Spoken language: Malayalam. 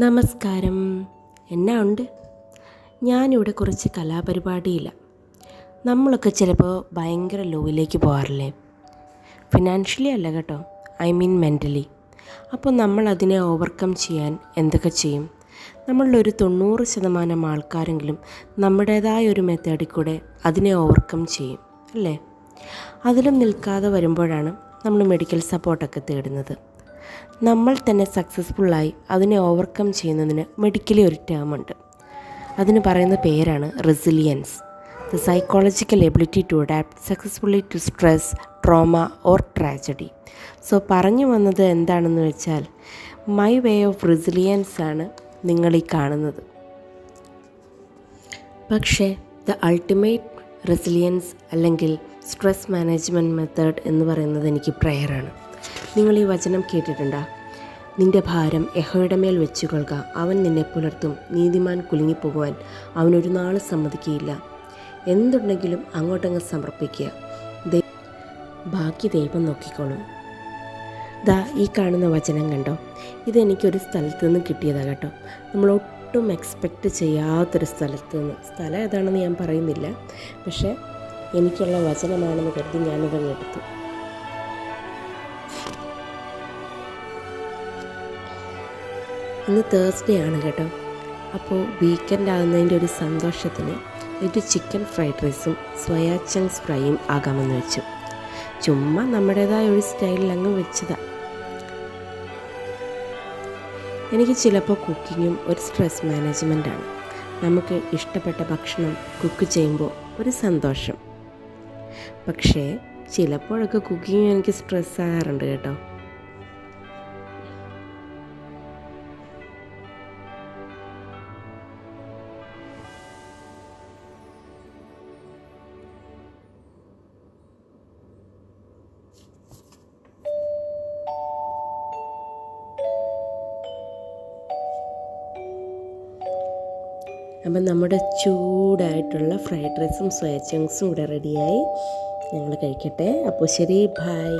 നമസ്കാരം. എന്നാ ഉണ്ട്? ഞാനിവിടെ കുറച്ച് കലാപരിപാടിയില്ല. നമ്മളൊക്കെ ചിലപ്പോൾ ഭയങ്കര ലോയിലേക്ക് പോകാറില്ലേ? ഫിനാൻഷ്യലി അല്ല കേട്ടോ, ഐ മീൻ മെൻ്റലി. അപ്പോൾ നമ്മൾ അതിനെ ഓവർകം ചെയ്യാൻ എന്തൊക്കെ ചെയ്യും? നമ്മളിലൊരു 90% ആൾക്കാരെങ്കിലും നമ്മുടേതായ ഒരു മെത്തേഡിൽ കൂടെ അതിനെ ഓവർകം ചെയ്യും അല്ലേ? അതിലും നിൽക്കാതെ വരുമ്പോഴാണ് നമ്മൾ മെഡിക്കൽ സപ്പോർട്ടൊക്കെ തേടുന്നത്. നമ്മൾ തന്നെ സക്സസ്ഫുള്ളായി അതിനെ ഓവർകം ചെയ്യുന്നതിന് മെഡിക്കലി ഒരു ടേമുണ്ട്. അതിന് പറയുന്ന പേരാണ് resilience, the psychological ability to adapt successfully to stress, trauma or tragedy. So പറഞ്ഞു വന്നത് എന്താണെന്ന് വെച്ചാൽ, മൈ വേ ഓഫ് റെസിലിയൻസ് ആണ് നിങ്ങളീ കാണുന്നത്. പക്ഷേ ദ അൾട്ടിമേറ്റ് റെസിലിയൻസ് അല്ലെങ്കിൽ സ്ട്രെസ് മാനേജ്മെൻറ്റ് മെത്തേഡ് എന്ന് പറയുന്നത് എനിക്ക് പ്രെയറാണ്. നിങ്ങൾ ഈ വചനം കേട്ടിട്ടുണ്ടോ? നിൻ്റെ ഭാരം യഹോവയുടെ മേൽ വെച്ചു കൊള്ളുക, അവൻ നിന്നെ പുലർത്തും, നീതിമാൻ കുലുങ്ങിപ്പോകുവാൻ അവനൊരു നാൾ സമ്മതിക്കുകയില്ല. എന്തുണ്ടെങ്കിലും അങ്ങോട്ടങ്ങ് സമർപ്പിക്കുക, ബാക്കി ദൈവം നോക്കിക്കോളും. ദാ ഈ കാണുന്ന വചനം കണ്ടോ? ഇതെനിക്കൊരു സ്ഥലത്ത് നിന്ന് കിട്ടിയതാണ് കേട്ടോ. നമ്മളൊട്ടും എക്സ്പെക്റ്റ് ചെയ്യാത്തൊരു സ്ഥലത്ത് നിന്ന്. സ്ഥലം ഏതാണെന്ന് ഞാൻ പറയുന്നില്ല, പക്ഷേ എനിക്കുള്ള വചനമാണെന്ന് കരുതി ഞാനിതങ്ങ് എടുത്തു. ഇന്ന് തേഴ്സ്ഡേ ആണ് കേട്ടോ. അപ്പോൾ വീക്കെൻഡ് ആകുന്നതിൻ്റെ ഒരു സന്തോഷത്തിന് ഒരു ചിക്കൻ ഫ്രൈഡ് റൈസും സോയാ ചങ്ക്സ് ഫ്രൈയും ആകാമെന്ന് വെച്ചു. ചുമ്മാ നമ്മുടേതായ ഒരു സ്റ്റൈലിൽ അങ്ങ് വെച്ചതാണ്. എനിക്ക് ചിലപ്പോൾ കുക്കിങ്ങും ഒരു സ്ട്രെസ് മാനേജ്മെൻറ്റാണ്. നമുക്ക് ഇഷ്ടപ്പെട്ട ഭക്ഷണം കുക്ക് ചെയ്യുമ്പോൾ ഒരു സന്തോഷം. പക്ഷേ ചിലപ്പോഴൊക്കെ കുക്കിങ് എനിക്ക് സ്ട്രെസ് ആകാറുണ്ട് കേട്ടോ. അപ്പം നമ്മുടെ ചൂടായിട്ടുള്ള ഫ്രൈഡ് റൈസും സോയ ചങ്ക്സും ഇവിടെ റെഡിയായി. ഞങ്ങൾ കഴിക്കട്ടെ. അപ്പോൾ ശരി, ബൈ.